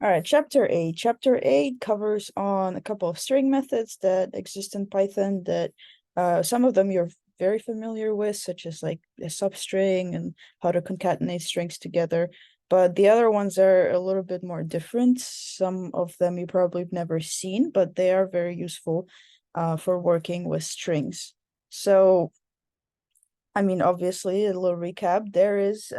All right, Chapter 8. Chapter 8 covers on a couple of string methods that exist in Python that some of them you're very familiar with, such as like a substring and how to concatenate strings together. But the other ones are a little bit more different. Some of them you probably have never seen, but they are very useful for working with strings. So, I mean, obviously, a little recap, there is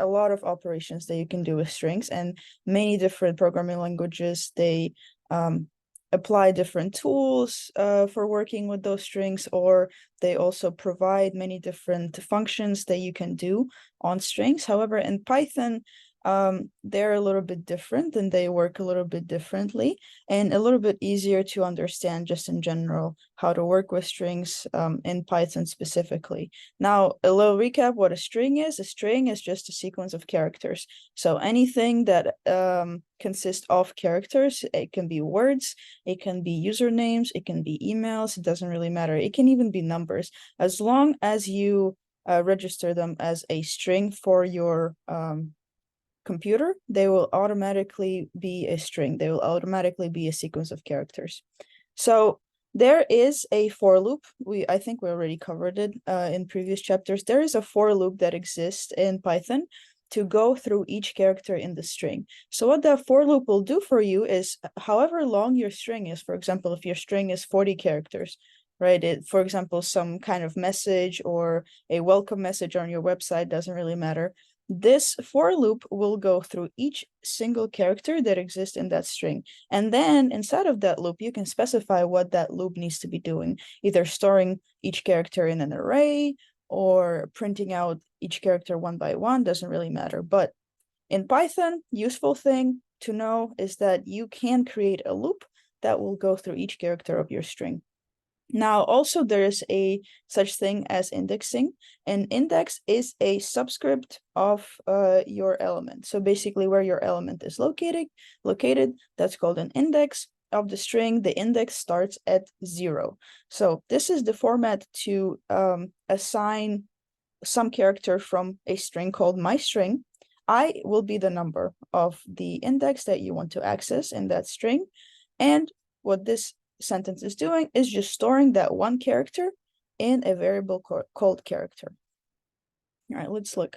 a lot of operations that you can do with strings, and many different programming languages, they um, apply different tools for working with those strings, or they also provide many different functions that you can do on strings. However, in Python, they're a little bit different and they work a little bit differently and a little bit easier to understand just in general how to work with strings in Python specifically. Now, a little recap what a string is. A string is just a sequence of characters. So anything that consists of characters, it can be words, it can be usernames, it can be emails, it doesn't really matter. It can even be numbers. As long as you register them as a string for your computer, they will automatically be a string. They will automatically be a sequence of characters. So there is a for loop. I think we already covered it in previous chapters. There is a for loop that exists in Python to go through each character in the string. So what that for loop will do for you is however long your string is, for example, if your string is 40 characters, right? For example, some kind of message or a welcome message on your website, doesn't really matter. This for loop will go through each single character that exists in that string. And then inside of that loop, you can specify what that loop needs to be doing, either storing each character in an array or printing out each character one by one, doesn't really matter. But in Python, useful thing to know is that you can create a loop that will go through each character of your string. Now, also there is a such thing as indexing. An index is a subscript of your element. So basically where your element is located, that's called an index of the string. The index starts at 0. So this is the format to assign some character from a string called myString. I will be the number of the index that you want to access in that string. And what this sentence is doing is just storing that one character in a variable called character. All right, let's look.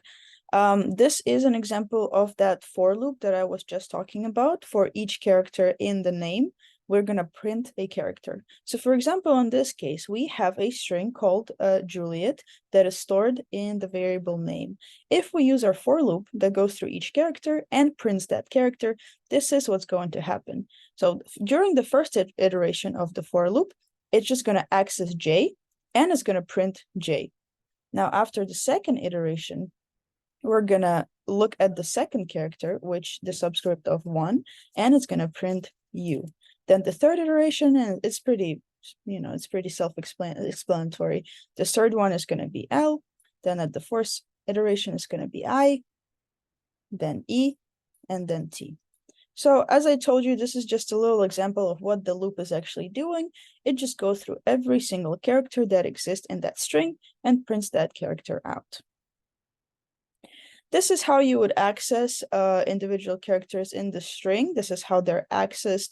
This is an example of that for loop that I was just talking about. For each character in the name, we're going to print a character. So for example, in this case, we have a string called Juliet that is stored in the variable name. If we use our for loop that goes through each character and prints that character, this is what's going to happen. So during the first iteration of the for loop, it's just going to access J and it's going to print J. Now, after the second iteration, we're going to look at the second character, which the subscript of 1, and it's going to print U. Then the third iteration, and it's pretty, it's pretty self-explanatory. The third one is going to be L. Then at the fourth iteration is going to be I, then E, and then T. So as I told you, this is just a little example of what the loop is actually doing. It just goes through every single character that exists in that string and prints that character out. This is how you would access individual characters in the string. This is how they're accessed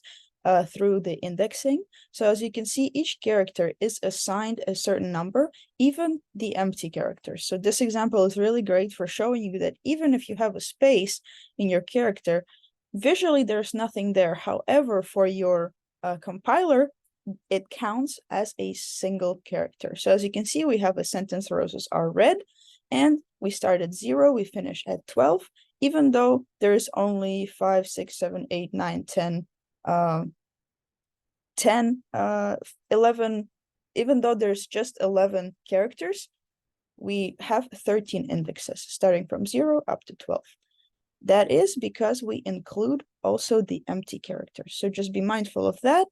through the indexing. So as you can see, each character is assigned a certain number, even the empty characters. So this example is really great for showing you that even if you have a space in your character, visually there's nothing there. However, for your compiler, it counts as a single character. So as you can see, we have a sentence roses are red, and we start at 0, we finish at 12, even though there's only 5, 6, 7, 8, 9, 10, 10, 11, even though there's just 11 characters, we have 13 indexes starting from 0 up to 12. That is because we include also the empty characters. So just be mindful of that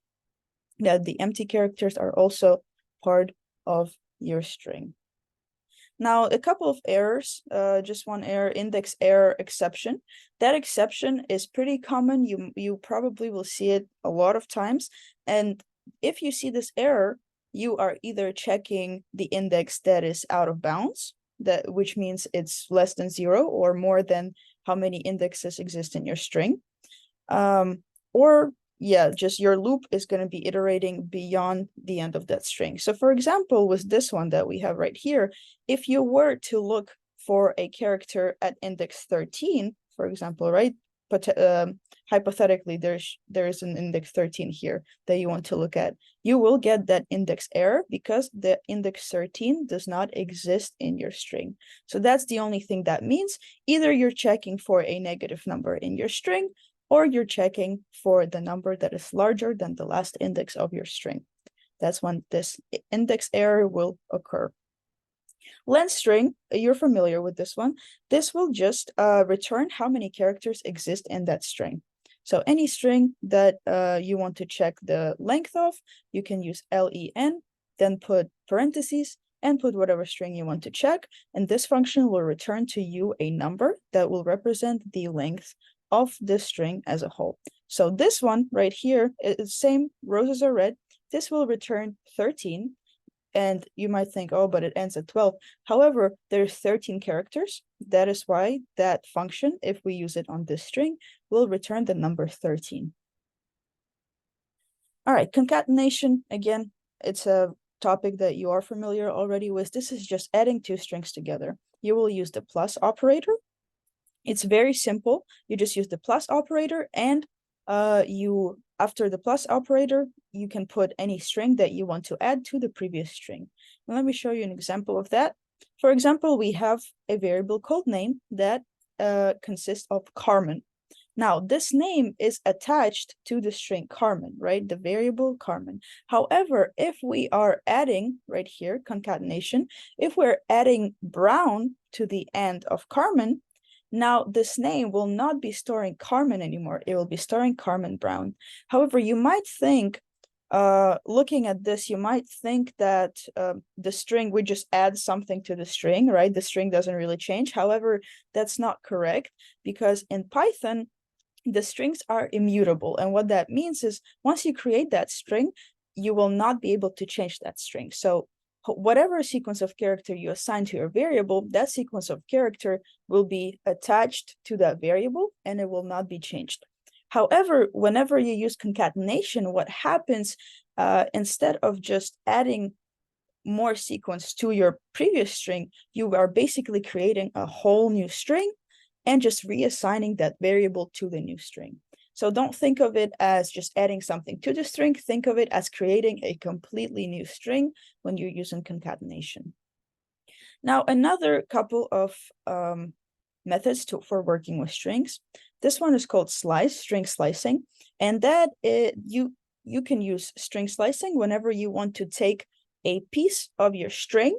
the empty characters are also part of your string. Now, a couple of errors, just one error, index error exception. That exception is pretty common. You probably will see it a lot of times. And if you see this error, you are either checking the index that is out of bounds, which means it's less than 0 or more than how many indexes exist in your string. Or yeah, just your loop is going to be iterating beyond the end of that string. So for example, with this one that we have right here, if you were to look for a character at index 13, for example, right? But hypothetically, there's an index 13 here that you want to look at. You will get that index error because the index 13 does not exist in your string. So that's the only thing that means. Either you're checking for a negative number in your string, or you're checking for the number that is larger than the last index of your string. That's when this index error will occur. Length string, you're familiar with this one. This will just return how many characters exist in that string. So any string that you want to check the length of, you can use len, then put parentheses, and put whatever string you want to check. And this function will return to you a number that will represent the length of this string as a whole. So this one right here is same, roses are red. This will return 13. And you might think, oh, but it ends at 12. However, there's 13 characters. That is why that function, if we use it on this string, will return the number 13. All right, concatenation, again, it's a topic that you are familiar already with. This is just adding two strings together. You will use the plus operator. It's very simple. You just use the plus operator, and after the plus operator, you can put any string that you want to add to the previous string. And let me show you an example of that. For example, we have a variable called name that consists of Carmen. Now, this name is attached to the string Carmen, right? The variable Carmen. However, if we are adding right here, concatenation, if we're adding Brown to the end of Carmen, now this name will not be storing Carmen anymore. It will be storing Carmen Brown. However, you might think, looking at this, you might think that the string, we just add something to the string, right? The string doesn't really change. However, that's not correct, because in Python, the strings are immutable. And what that means is once you create that string, you will not be able to change that string. So whatever sequence of character you assign to your variable, that sequence of character will be attached to that variable and it will not be changed. However, whenever you use concatenation, what happens, instead of just adding more sequence to your previous string, you are basically creating a whole new string and just reassigning that variable to the new string. So don't think of it as just adding something to the string. Think of it as creating a completely new string when you're using concatenation. Now, another couple of methods for working with strings. This one is called string slicing, and that you can use string slicing whenever you want to take a piece of your string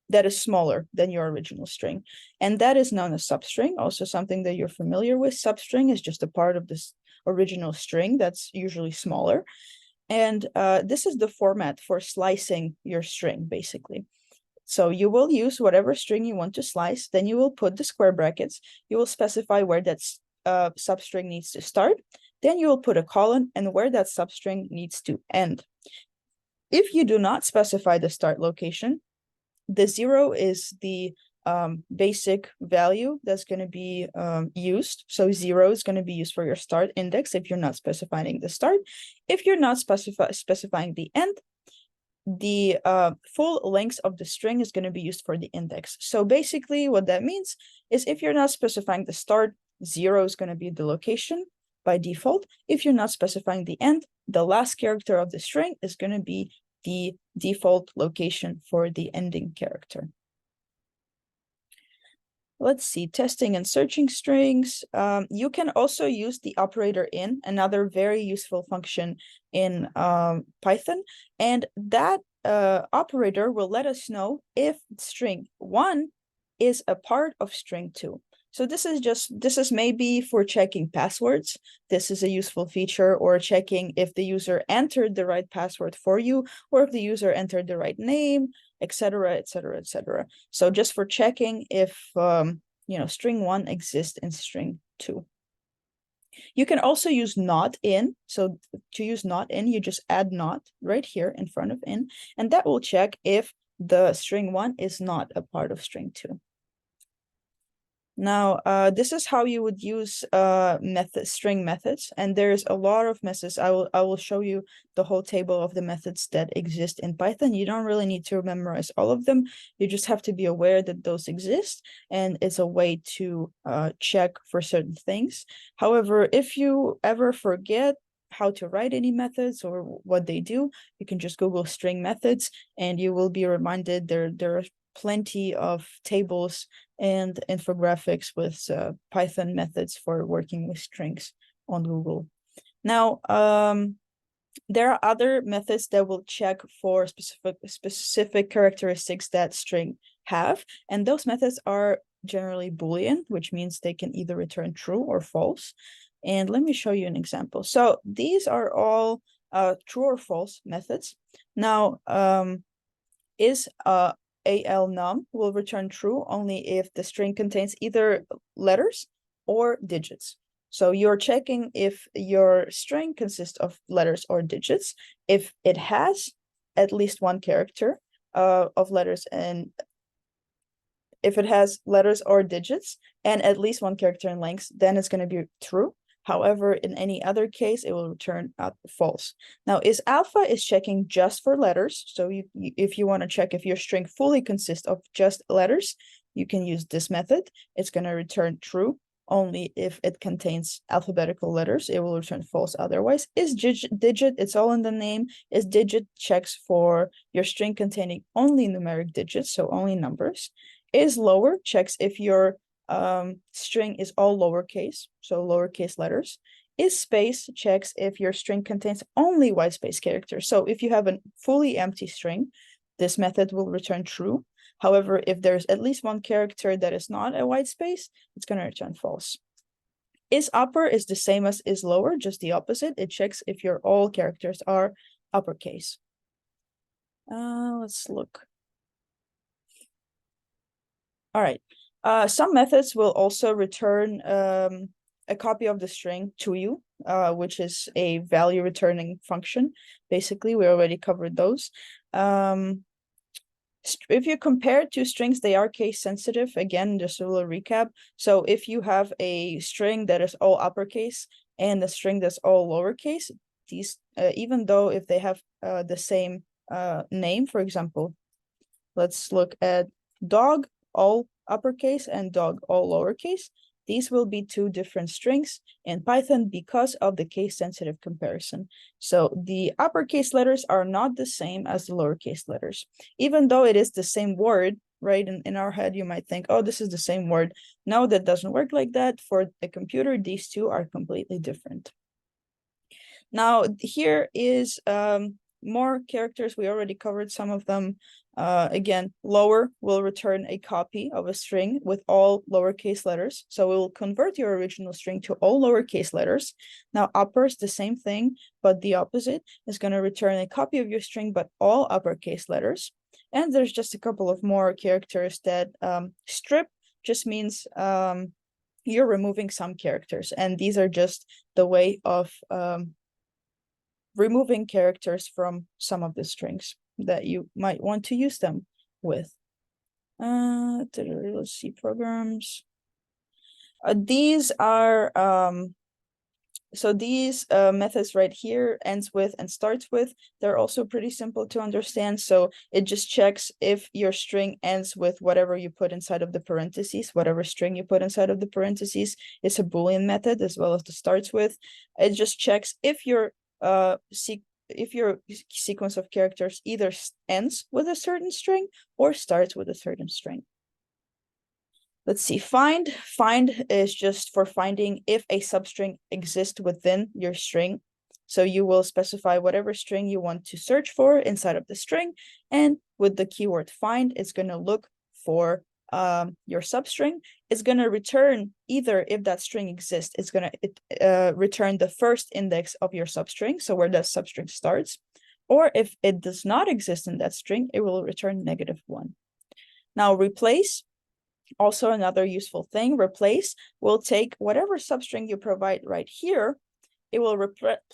that is smaller than your original string. And that is known as substring, also something that you're familiar with. Substring is just a part of this original string that's usually smaller. And this is the format for slicing your string, basically. So you will use whatever string you want to slice, then you will put the square brackets, you will specify where that substring needs to start, then you will put a colon and where that substring needs to end. If you do not specify the start location, the 0 is the basic value that's going to be used. So 0 is going to be used for your start index if you're not specifying the start. If you're not specifying the end, the full length of the string is going to be used for the index. So basically what that means is if you're not specifying the start, 0 is going to be the location by default. If you're not specifying the end, the last character of the string is going to be the default location for the ending character. Let's see, testing and searching strings. You can also use the operator in, another very useful function in Python. And that operator will let us know if string 1 is a part of string 2. So this is maybe for checking passwords. This is a useful feature, or checking if the user entered the right password for you, or if the user entered the right name, etc., etc., etc. So just for checking if string 1 exists in string 2. You can also use not in. So to use not in, you just add not right here in front of in, and that will check if the string 1 is not a part of string 2. Now, this is how you would use string methods, and there's a lot of methods. I will show you the whole table of the methods that exist in Python. You don't really need to memorize all of them. You just have to be aware that those exist, and it's a way to check for certain things. However, if you ever forget how to write any methods or what they do, you can just Google string methods, and you will be reminded there are plenty of tables and infographics with Python methods for working with strings on Google. Now, there are other methods that will check for specific characteristics that string have, and those methods are generally Boolean, which means they can either return true or false. And let me show you an example. So these are all true or false methods. Now, is ALNum will return true only if the string contains either letters or digits. So you're checking if your string consists of letters or digits. If it has at least one character of letters, and if it has letters or digits and at least one character in length, then it's going to be true. However, in any other case, it will return false. Now, is alpha is checking just for letters. So if you want to check if your string fully consists of just letters, you can use this method. It's going to return true only if it contains alphabetical letters. It will return false otherwise. Is digit, it's all in the name. Is digit checks for your string containing only numeric digits, so only numbers. Is lower checks if your string is all lowercase, so lowercase letters. Is space checks if your string contains only white space characters. So if you have a fully empty string, this method will return true. However, if there's at least one character that is not a white space, it's going to return false. Is upper is the same as is lower, just the opposite. It checks if your all characters are uppercase. Let's look. All right. Some methods will also return a copy of the string to you, which is a value returning function. Basically, we already covered those. If you compare two strings, they are case sensitive. Again, just a little recap. So if you have a string that is all uppercase and a string that's all lowercase, these, even though if they have the same name, for example, let's look at dog, all uppercase, and dog, all lowercase. These will be two different strings in Python because of the case-sensitive comparison. So the uppercase letters are not the same as the lowercase letters. Even though it is the same word, right? In our head, you might think, oh, this is the same word. No, that doesn't work like that. For a computer, these two are completely different. Now, here is more characters. We already covered some of them. Again, lower will return a copy of a string with all lowercase letters. So it will convert your original string to all lowercase letters. Now, upper is the same thing, but the opposite is going to return a copy of your string, but all uppercase letters. And there's just a couple of more characters that strip just means you're removing some characters. And these are just the way of removing characters from some of the strings that you might want to use them with. Let's see, programs. These are so these methods right here, ends with and starts with, they're also pretty simple to understand. So it just checks if your string ends with whatever you put inside of the parentheses. Whatever string you put inside of the parentheses is a Boolean method, as well as the starts with. It just checks if your sequence of characters either ends with a certain string or starts with a certain string. Let's see, find. Find is just for finding if a substring exists within your string. So you will specify whatever string you want to search for inside of the string. And with the keyword find, it's going to look for your substring. It's going to return either, if that string exists, it's going to return the first index of your substring, so where that substring starts. Or if it does not exist in that string, it will return -1. Now, replace, also another useful thing. Replace will take whatever substring you provide right here. It will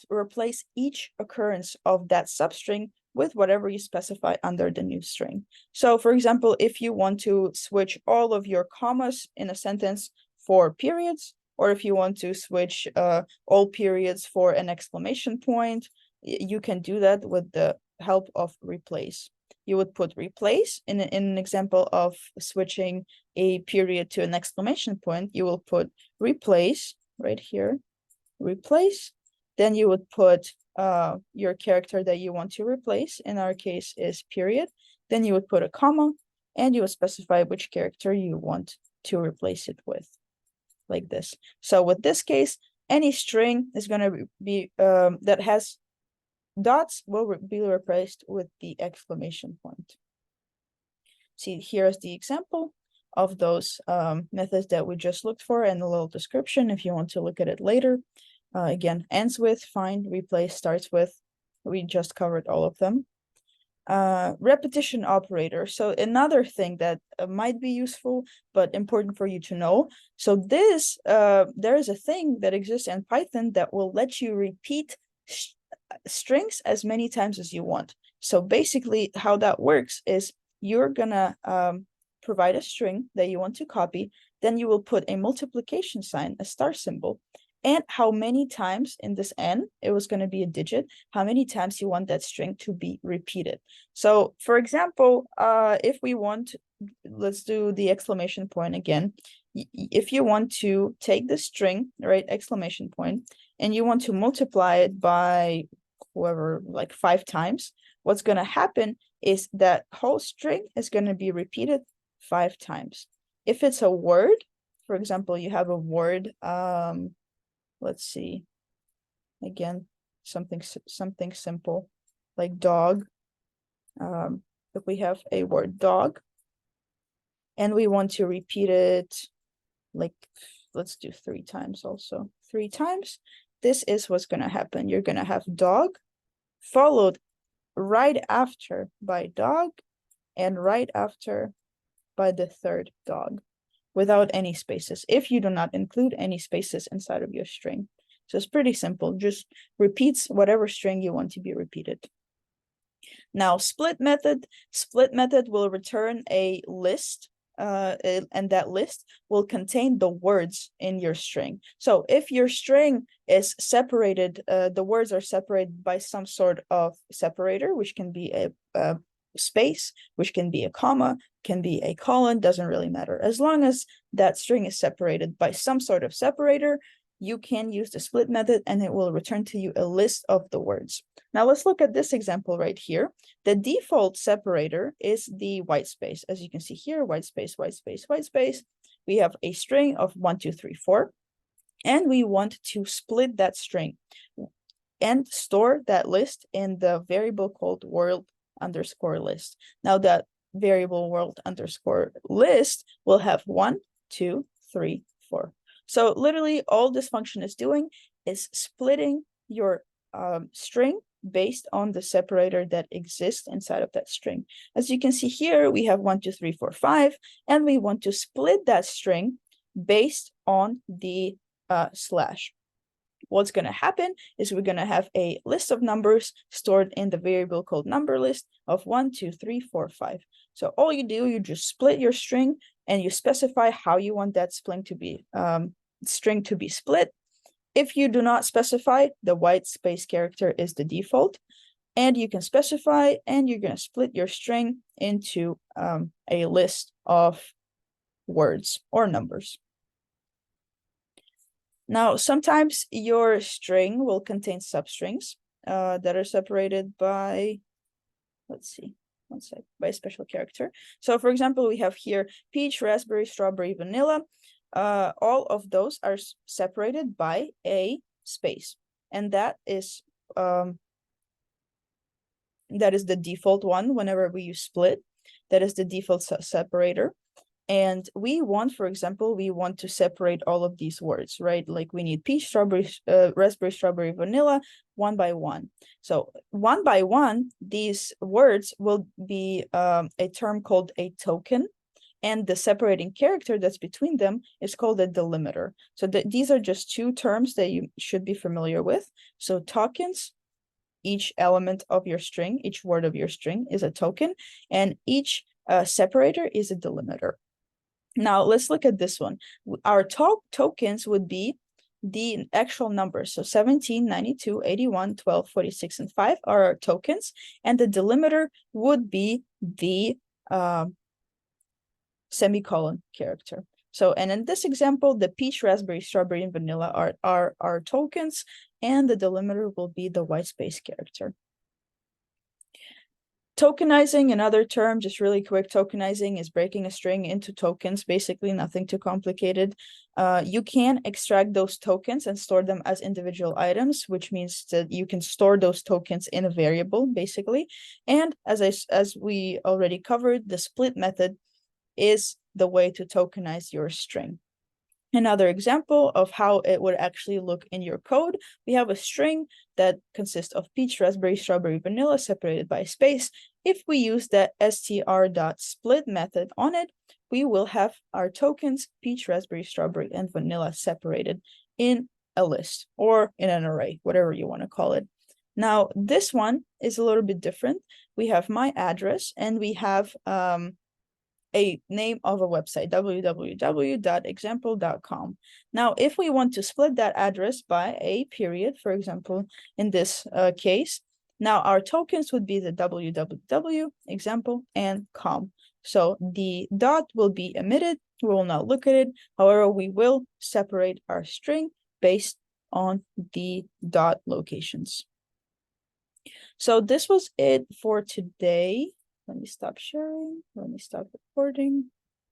replace each occurrence of that substring with whatever you specify under the new string. So for example, if you want to switch all of your commas in a sentence for periods, or if you want to switch all periods for an exclamation point, you can do that with the help of replace. You would put replace in an example of switching a period to an exclamation point. You will put replace right here, replace. Then you would put your character that you want to replace. In our case is period. Then you would put a comma, and you would specify which character you want to replace it with, like this. So with this case, any string is going to be that has dots will be replaced with the exclamation point. See, here's the example of those methods that we just looked for, and a little description if you want to look at it later. Again, ends with, find, replace, starts with. We just covered all of them. Repetition operator. So another thing that might be useful but important for you to know. So this there is a thing that exists in Python that will let you repeat strings as many times as you want. So basically how that works is you're gonna provide a string that you want to copy, then you will put a multiplication sign, a star symbol, and how many times in this n, it was going to be a digit, how many times you want that string to be repeated. So for example, if we want, let's do the exclamation point again. If you want to take the string, right, exclamation point, and you want to multiply it by whoever, like 5 times, what's going to happen is that whole string is going to be repeated 5 times. If it's a word, for example, you have a word, let's see, again, something simple like dog. If we have a word dog and we want to repeat it, like, let's do 3 times also, 3 times, this is what's going to happen. You're going to have dog followed right after by dog and right after by the third dog, without any spaces, if you do not include any spaces inside of your string. So it's pretty simple, just repeats whatever string you want to be repeated. Now, split method will return a list, and that list will contain the words in your string. So if your string is separated, the words are separated by some sort of separator, which can be a space, which can be a comma, can be a colon, doesn't really matter. As long as that string is separated by some sort of separator, you can use the split method and it will return to you a list of the words. Now let's look at this example right here. The default separator is the white space. As you can see here, white space, white space, white space. We have a string of 1, 2, 3, 4, and we want to split that string and store that list in the variable called world_list. Now that variable world_list will have 1, 2, 3, 4. So literally all this function is doing is splitting your string based on the separator that exists inside of that string. As you can see here, we have 1, 2, 3, 4, 5, and we want to split that string based on the slash. What's going to happen is we're going to have a list of numbers stored in the variable called number list of 1, 2, 3, 4, 5. So all you do, you just split your string and you specify how you want that string to be split. If you do not specify, the white space character is the default, and you can specify, and you're going to split your string into a list of words or numbers. Now, sometimes your string will contain substrings that are separated by, let's see, one sec, by a special character. So for example, we have here peach, raspberry, strawberry, vanilla. All of those are separated by a space, and that is the default one whenever we use split. That is the default separator. And we want, for example, we want to separate all of these words, right? Like we need peach, strawberry, raspberry, strawberry, vanilla, 1 by 1. So 1 by 1, these words will be a term called a token, and the separating character that's between them is called a delimiter. So these are just 2 terms that you should be familiar with. So tokens each element of your string, each word of your string is a token, and each separator is a delimiter. Now let's look at this one. Our tokens would be the actual numbers. So 17, 92, 81, 12, 46, and 5 are our tokens. And the delimiter would be the semicolon character. So, and in this example, the peach, raspberry, strawberry, and vanilla are our tokens, and the delimiter will be the white space character. Tokenizing, another term, just really quick, tokenizing is breaking a string into tokens, basically nothing too complicated. You can extract those tokens and store them as individual items, which means that you can store those tokens in a variable, basically. And as we already covered, the split method is the way to tokenize your string. Another example of how it would actually look in your code, we have a string that consists of peach, raspberry, strawberry, vanilla separated by a space. If we use that str.split method on it, we will have our tokens, peach, raspberry, strawberry, and vanilla separated in a list or in an array, whatever you want to call it. Now, this one is a little bit different. We have my address and we have a name of a website, www.example.com. Now, if we want to split that address by a period, for example, in this case, now our tokens would be the www, example, and com. So the dot will be omitted. We will not look at it. However, we will separate our string based on the dot locations. So this was it for today. Let me stop sharing. Let me stop recording.